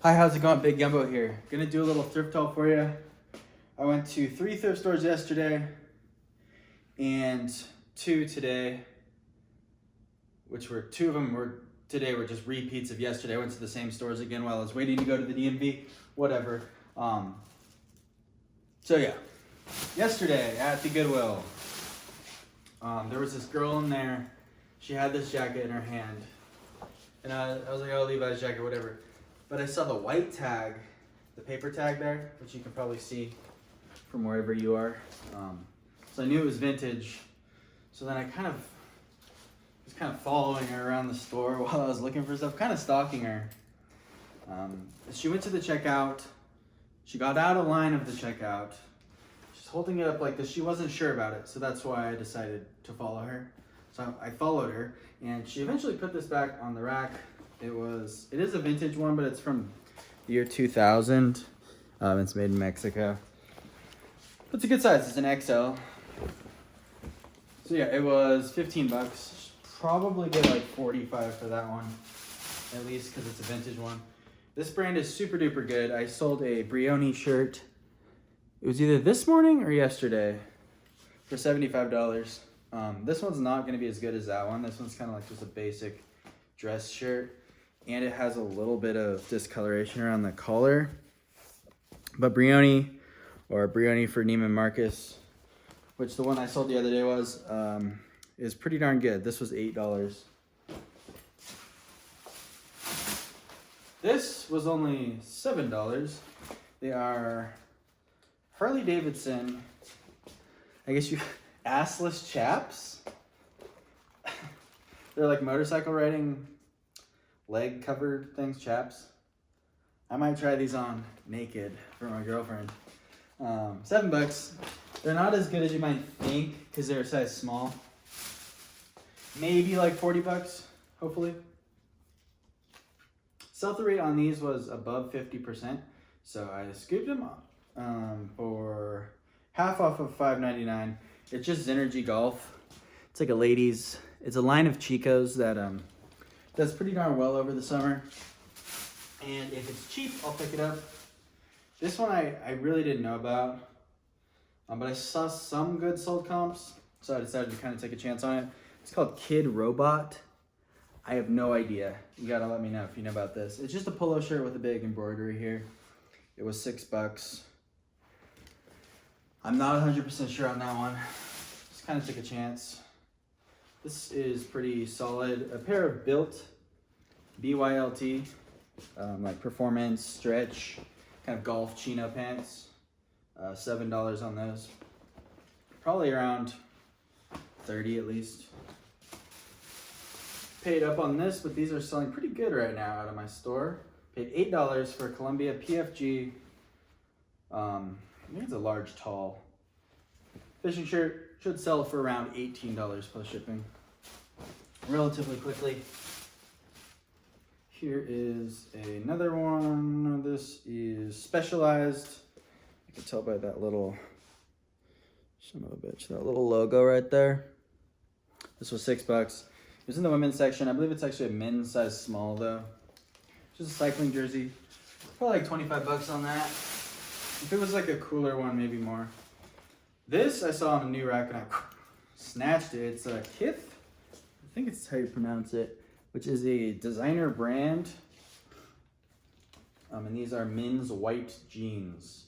Hi, how's it going? Big Gumbo here. Gonna do a little thrift haul for you. I went to 3 thrift stores yesterday and 2 today, which were 2 of them were today were just repeats of yesterday. I went to the same stores again while I was waiting to go to the DMV, whatever. So yeah, yesterday at the Goodwill, there was this girl in there. She had this jacket in her hand, and I was like, oh, Levi's jacket, whatever. But I saw the white tag, the paper tag there, which you can probably see from wherever you are. So I knew it was vintage. So then I was kind of following her around the store while I was looking for stuff, kind of stalking her. She went to the checkout. She got out of line of the checkout. She's holding it up like this. She wasn't sure about it, so that's why I decided to follow her. So I followed her, and she eventually put this back on the rack. It is a vintage one, but it's from the year 2000. It's made in Mexico. It's a good size. It's an XL. So yeah, it was 15 bucks. Probably get like 45 for that one, at least because it's a vintage one. This brand is super duper good. I sold a Brioni shirt. It was either this morning or yesterday for $75. This one's not going to be as good as that one. This one's kind of like just a basic dress shirt, and it has a little bit of discoloration around the collar. But Brioni, or Brioni for Neiman Marcus, which the one I sold the other day was, is pretty darn good. This was $8. This was only $7. They are Harley Davidson, I guess assless chaps. They're like motorcycle riding leg covered things, chaps. I might try these on naked for my girlfriend. $7. They're not as good as you might think because they're a size small. Maybe like 40 bucks, hopefully. Sell-through rate on these was above 50%, so I scooped them up for half off of $5.99. It's just Synergy Golf. It's like it's a line of Chicos that does pretty darn well over the summer. And if it's cheap, I'll pick it up. This one I really didn't know about, but I saw some good sold comps, so I decided to kind of take a chance on it. It's called Kid Robot. I have no idea. You gotta let me know if you know about this. It's just a polo shirt with a big embroidery here. It was $6. I'm not 100% sure on that one. Just kind of took a chance. This is pretty solid. A pair of Built BYLT, like performance, stretch, kind of golf chino pants. $7 on those. Probably around 30 at least. Paid up on this, but these are selling pretty good right now out of my store. Paid $8 for Columbia PFG. I think it's a large tall fishing shirt. Should sell for around $18 plus shipping. Relatively quickly. Here is another one. This is Specialized. You can tell by that little son of a bitch, that little logo right there. This was $6. It was in the women's section. I believe it's actually a men's size small though. Just a cycling jersey. Probably like 25 bucks on that. If it was like a cooler one, maybe more. This I saw on a new rack and I snatched it. It's a Kith. I think it's how you pronounce it, which is a designer brand. And these are men's white jeans.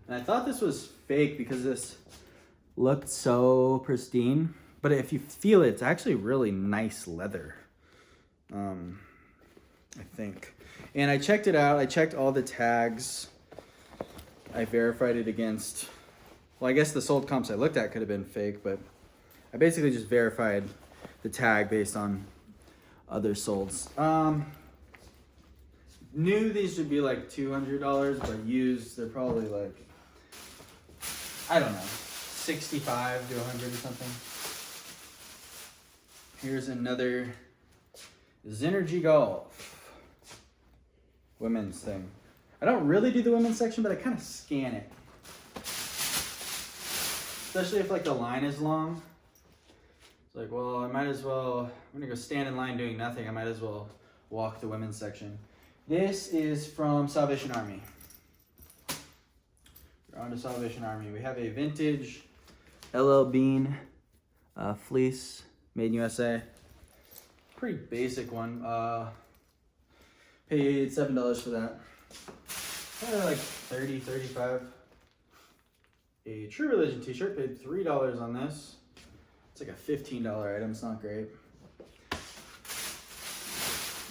And I thought this was fake because this looked so pristine. But if you feel it, it's actually really nice leather. I think. And I checked it out. I checked all the tags. I verified it against, well, I guess the sold comps I looked at could have been fake, but I basically just verified the tag based on other solds. New, these should be like $200, but used, they're probably like, I don't know, 65 to 100 or something. Here's another Synergy Golf women's thing. I don't really do the women's section, but I kind of scan it. Especially if like the line is long. It's like, well, I might as well, I'm gonna go stand in line doing nothing. I might as well walk the women's section. This is from Salvation Army. We're on to Salvation Army. We have a vintage LL Bean fleece made in USA. Pretty basic one. Paid $7 for that. Probably like 30, 35. A True Religion t-shirt, paid $3 on this. It's like a $15 item, it's not great.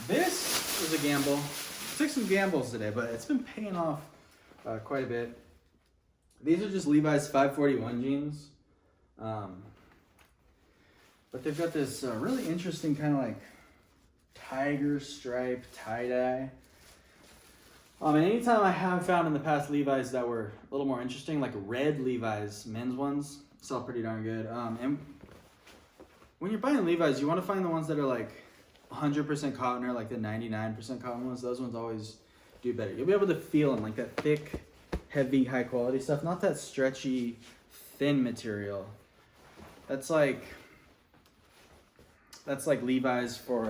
This was a gamble. I took some gambles today, but it's been paying off quite a bit. These are just Levi's 541 jeans. But they've got this really interesting kind of like tiger stripe tie-dye. And anytime I have found in the past Levi's that were a little more interesting, like red Levi's men's ones, sell pretty darn good. And when you're buying Levi's, you want to find the ones that are like 100% cotton or like the 99% cotton ones. Those ones always do better. You'll be able to feel them, like that thick, heavy, high quality stuff, not that stretchy, thin material. That's like Levi's for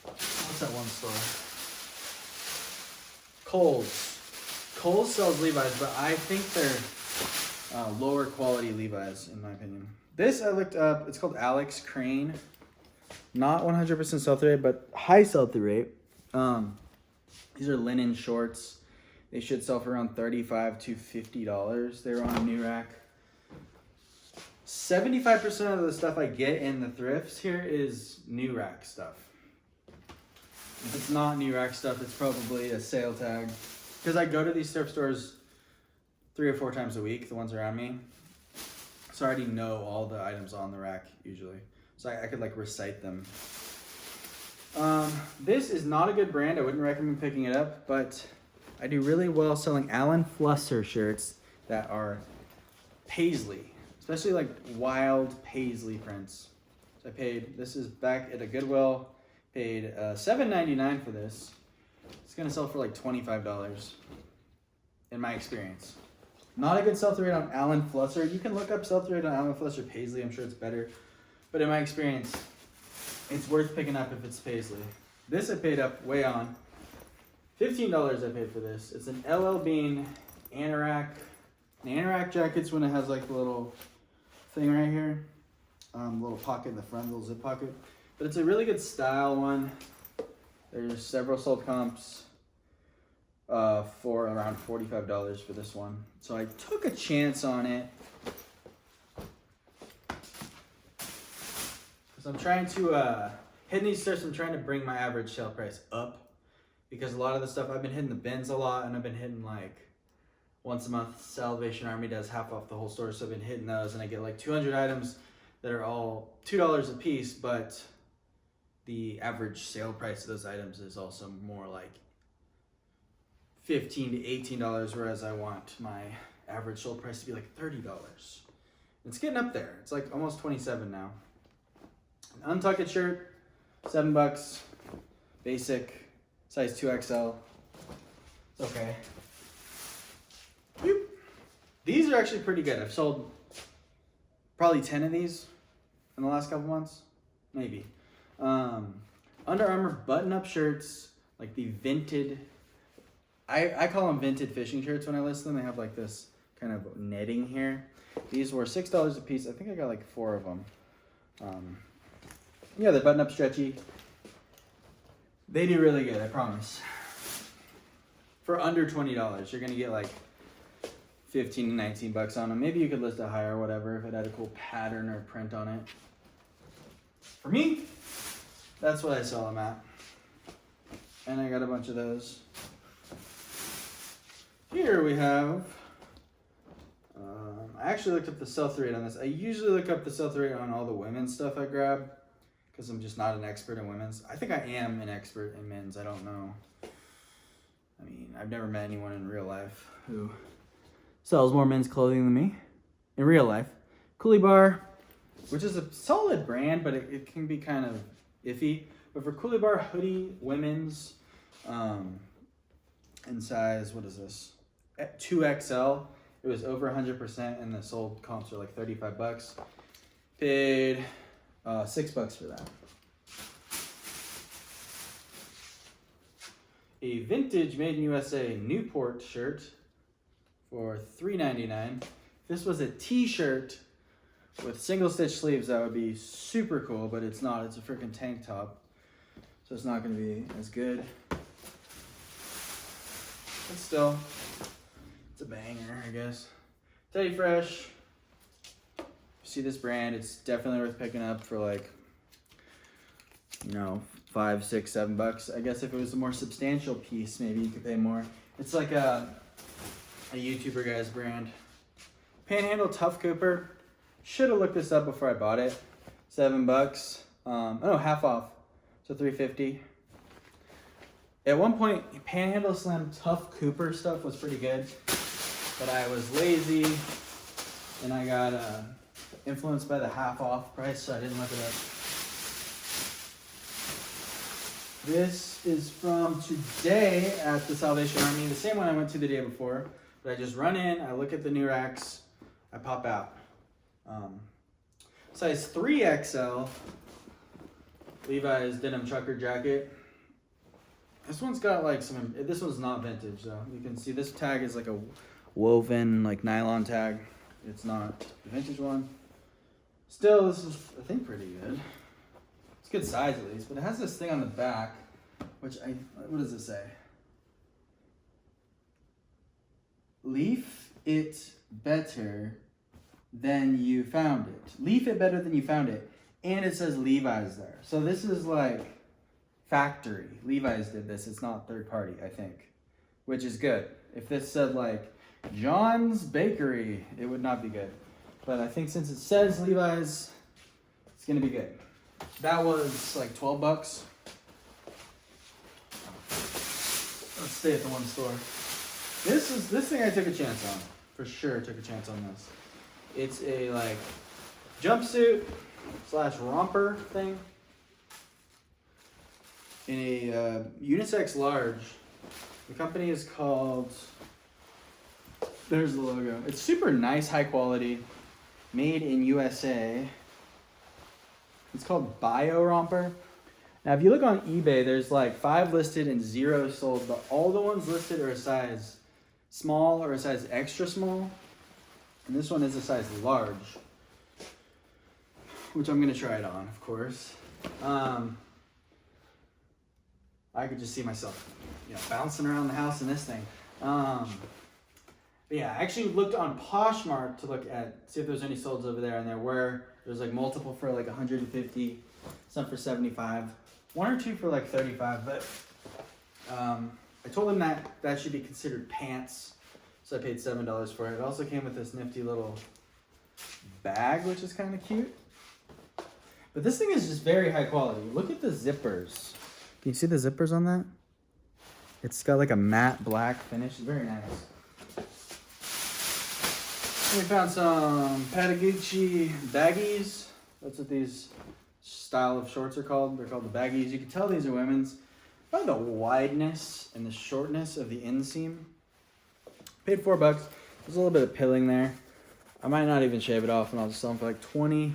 what's that one store? Kohl's. Kohl's sells Levi's, but I think they're lower quality Levi's in my opinion. This I looked up. It's called Alex Crane. Not 100% sell-through rate, but high sell-through rate. These are linen shorts. They should sell for around $35 to $50. They're on New Rack. 75% of the stuff I get in the thrifts here is New Rack stuff. If it's not New Rack stuff, it's probably a sale tag. Because I go to these thrift stores 3 or 4 times a week, the ones around me. So I already know all the items on the rack usually. So I could like recite them. This is not a good brand. I wouldn't recommend picking it up, but I do really well selling Alan Flusser shirts that are paisley, especially like wild paisley prints. So I paid, this is back at a Goodwill, paid $7.99 for this. It's gonna sell for like $25 in my experience. Not a good sell-through rate on Alan Flusser. You can look up sell-through rate on Alan Flusser paisley. I'm sure it's better. But in my experience, it's worth picking up if it's paisley. This I paid up way on. $15 I paid for this. It's an LL Bean anorak. The anorak jacket's when it has like the little thing right here. Little pocket in the front, little zip pocket. But it's a really good style one. There's several sold comps for around $45 for this one. So I took a chance on it. So I'm trying to, hitting these stores, I'm trying to bring my average sale price up. Because a lot of the stuff, I've been hitting the bins a lot, and I've been hitting like once a month, Salvation Army does half off the whole store, so I've been hitting those, and I get like 200 items that are all $2 a piece, but the average sale price of those items is also more like $15 to $18, whereas I want my average sold price to be like $30. It's getting up there. It's like almost 27 now. An untucked shirt, $7, basic, size 2XL. It's okay. Whoop. These are actually pretty good. I've sold probably 10 of these in the last couple months, maybe. Under Armour button-up shirts, like the vintage. I call them vintage fishing shirts when I list them. They have like this kind of netting here. These were $6 a piece. I think I got like 4 of them. Yeah, they're button-up stretchy. They do really good, I promise. For under $20, you're gonna get like 15 to 19 bucks on them. Maybe you could list it higher or whatever if it had a cool pattern or print on it. For me, that's what I sell them at. And I got a bunch of those. Here we have, I actually looked up the sell-through rate on this. I usually look up the sell-through rate on all the women's stuff I grab because I'm just not an expert in women's. I think I am an expert in men's. I don't know. I mean, I've never met anyone in real life who sells more men's clothing than me in real life. Coolie Bar, which is a solid brand, but it can be kind of iffy. But for Coolie Bar hoodie, women's, in size, what is this? 2XL. It was over 100%, and the sold comps are like 35 bucks. Paid $6 for that. a vintage made in USA Newport shirt for $3.99. If this was a t-shirt with single stitch sleeves, that would be super cool, but it's not. It's a freaking tank top, so it's not going to be as good. But still, it's a banger, I guess. Teddy Fresh. You see this brand, it's definitely worth picking up for like, you know, $5, $6, $7. I guess if it was a more substantial piece, maybe you could pay more. It's like a YouTuber guy's brand. Panhandle Tough Cooper. Should have looked this up before I bought it. $7. Oh, half off. So $3.50. At one point, Panhandle Slim Tough Cooper stuff was pretty good, but I was lazy and I got influenced by the half off price, so I didn't look it up. This is from today at the Salvation Army, the same one I went to the day before. But I just run in, I look at the new racks, I pop out. Size 3XL, Levi's denim trucker jacket. This one's got like some, this one's not vintage though. You can see this tag is like a woven like nylon tag. It's not the vintage one. Still, this is, I think, pretty good. It's good size at least, but it has this thing on the back, which what does it say? Leaf it better than you found it. Leaf it better than you found it. And it says Levi's there. So this is like factory. Levi's did this. It's not third party, I think, which is good. If this said like John's Bakery, it would not be good. But I think since it says Levi's, it's gonna be good. That was like $12. Let's stay at the one store. This thing I took a chance on. For sure took a chance on this. It's a like jumpsuit / romper thing in a unisex large. The company is called, there's the logo. It's super nice, high quality, made in USA. It's called Bio Romper. Now, if you look on eBay, there's like 5 listed and 0 sold, but all the ones listed are a size small or a size extra small. And this one is a size large, which I'm gonna try it on, of course. I could just see myself, you know, bouncing around the house in this thing. But yeah, I actually looked on Poshmark to see if there's any solds over there, and there were. There's like multiple for like 150, some for 75, 1 or 2 for like 35. But I told him that should be considered pants, so I paid $7 for it. It also came with this nifty little bag, which is kind of cute. But this thing is just very high quality. Look at the zippers. Can you see the zippers on that? It's got like a matte black finish. It's very nice. We found some Patagucci baggies. That's what these style of shorts are called. They're called the baggies. You can tell these are women's by the wideness and the shortness of the inseam. Paid $4. There's a little bit of pilling there. I might not even shave it off, and I'll just sell them for like 20.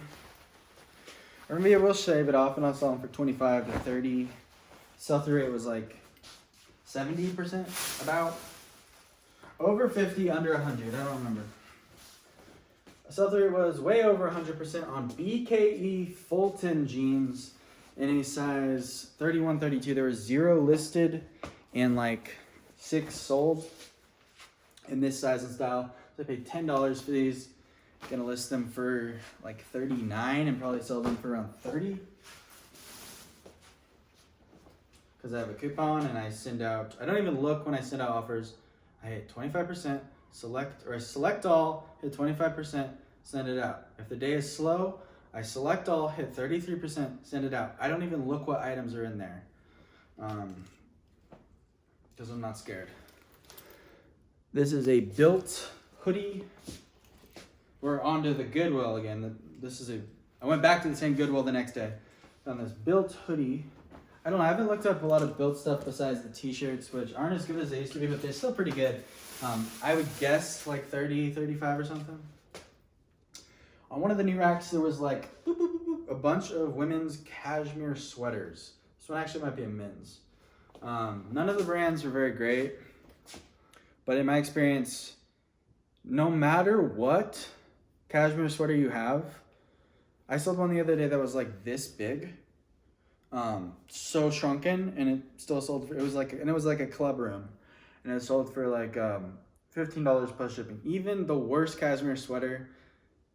Or maybe I will shave it off and I'll sell them for 25 to 30. Sell-through rate was like 70%, about. Over 50, under 100. I don't remember. Sell-through rate was way over 100% on BKE Fulton jeans in a size 31, 32. There was 0 listed and like 6 sold in this size and style. So I paid $10 for these. Gonna list them for like 39 and probably sell them for around 30. Because I have a coupon and I send out, I don't even look when I send out offers. I hit 25%, select all, hit 25%, send it out. If the day is slow, I select all, hit 33%, send it out. I don't even look what items are in there. Because I'm not scared. This is a built hoodie. We're on to the Goodwill again. I went back to the same Goodwill the next day. Found this built hoodie. I don't know, I haven't looked up a lot of built stuff besides the t-shirts, which aren't as good as they used to be, but they're still pretty good. I would guess like 30, 35 or something. On one of the new racks, there was like a bunch of women's cashmere sweaters. This one actually might be a men's. None of the brands were very great, but in my experience, no matter what cashmere sweater you have, I sold one the other day that was like this big, so shrunken, and it still sold for, it was like a club room, and it sold for like $15 plus shipping. Even the worst cashmere sweater,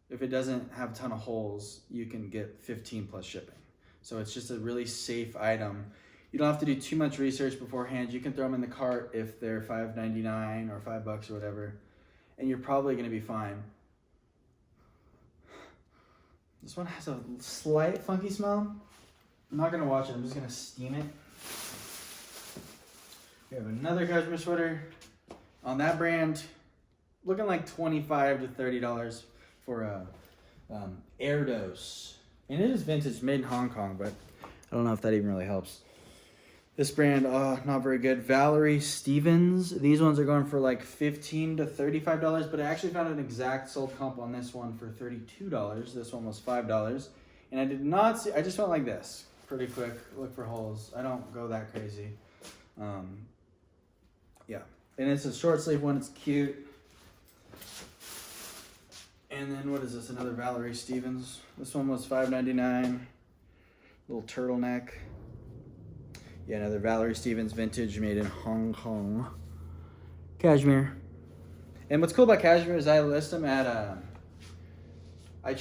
if it doesn't have a ton of holes, you can get 15 plus shipping. So it's just a really safe item. You don't have to do too much research beforehand. You can throw them in the cart if they're $5.99 or $5 or whatever, and you're probably gonna be fine. This one has a slight funky smell. I'm not gonna wash it, I'm just gonna steam it. We have another cashmere sweater on that brand, looking like $25 to $30 for a Air Dose. And it is vintage, made in Hong Kong, but I don't know if that even really helps. This brand, not very good. Valerie Stevens. These ones are going for like $15 to $35, but I actually found an exact sold comp on this one for $32. This one was $5. And I did not see, I just went like this, pretty quick, look for holes. I don't go that crazy. Yeah, and it's a short sleeve one, it's cute. And then what is this, another Valerie Stevens. This one was $5.99, little turtleneck. Yeah, another Valerie Stevens vintage made in Hong Kong. Cashmere. And what's cool about Cashmere is I list them at, I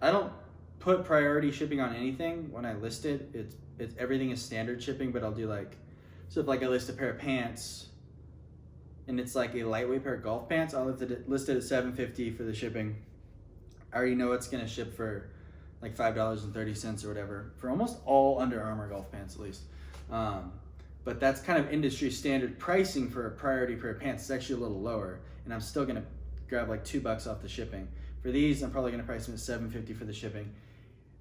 don't put priority shipping on anything. When I list it, it's everything is standard shipping, but I'll do like, so if like I list a pair of pants and it's like a lightweight pair of golf pants, I'll list it at $7.50 for the shipping. I already know it's gonna ship for like $5.30 or whatever for almost all Under Armour golf pants at least. But that's kind of industry standard pricing for a priority pair of pants. It's actually a little lower, and I'm still gonna grab like $2 off the shipping. For these, I'm probably gonna price them at $7.50 for the shipping.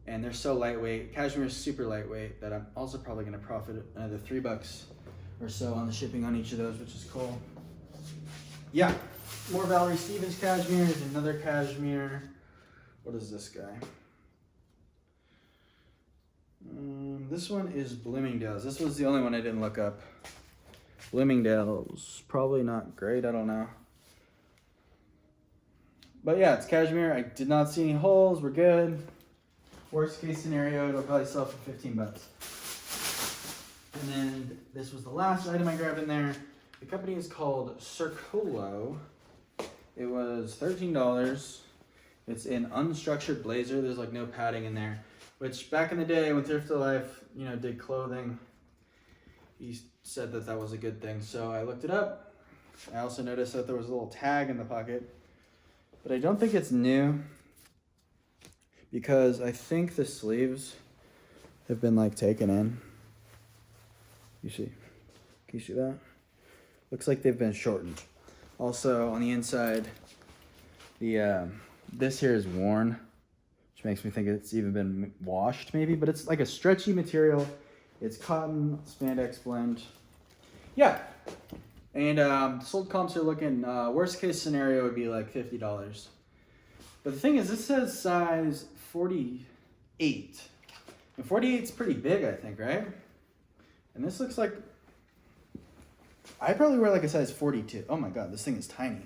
And they're so lightweight. Cashmere is super lightweight that I'm also probably gonna profit another $3 or so on the shipping on each of those, which is cool. Yeah, more Valerie Stevens cashmere. There's another cashmere. What is this guy? This one is Bloomingdale's. This was the only one I didn't look up. Bloomingdale's, probably not great, I don't know. But yeah, it's cashmere. I did not see any holes, we're good. Worst case scenario, it'll probably sell for 15 bucks. And then this was the last item I grabbed in there. The company is called Circolo. It was $13. It's an unstructured blazer. There's like no padding in there. Which back in the day when Thrift Life, did clothing, he said that that was a good thing. So I looked it up. I also noticed that there was a little tag in the pocket, but I don't think it's new because I think the sleeves have been like taken in. Can you see that? Looks like they've been shortened. Also on the inside, this here is worn, which makes me think it's even been washed maybe, but it's like a stretchy material. It's cotton spandex blend. Yeah, and sold comps are looking, worst case scenario would be like $50. But the thing is, this says size 48. And 48 is pretty big, I think, right? And this looks like, I probably wear like a size 42. Oh my God, this thing is tiny.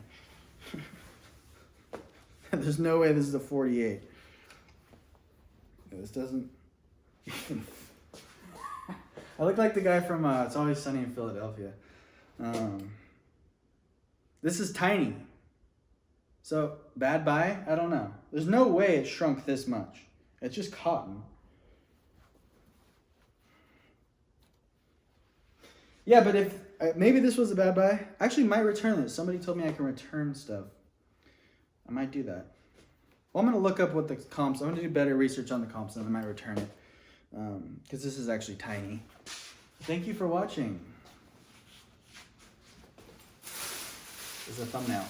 There's no way this is a 48. This doesn't. I look like the guy from It's Always Sunny in Philadelphia. This is tiny. So, bad buy? I don't know. There's no way it shrunk this much. It's just cotton. Yeah, but if maybe this was a bad buy. I actually might return this. Somebody told me I can return stuff. I might do that. Well, I'm going to look up what the comps, I'm going to do better research on the comps and I might return it. Because this is actually tiny. Thank you for watching. This is a thumbnail.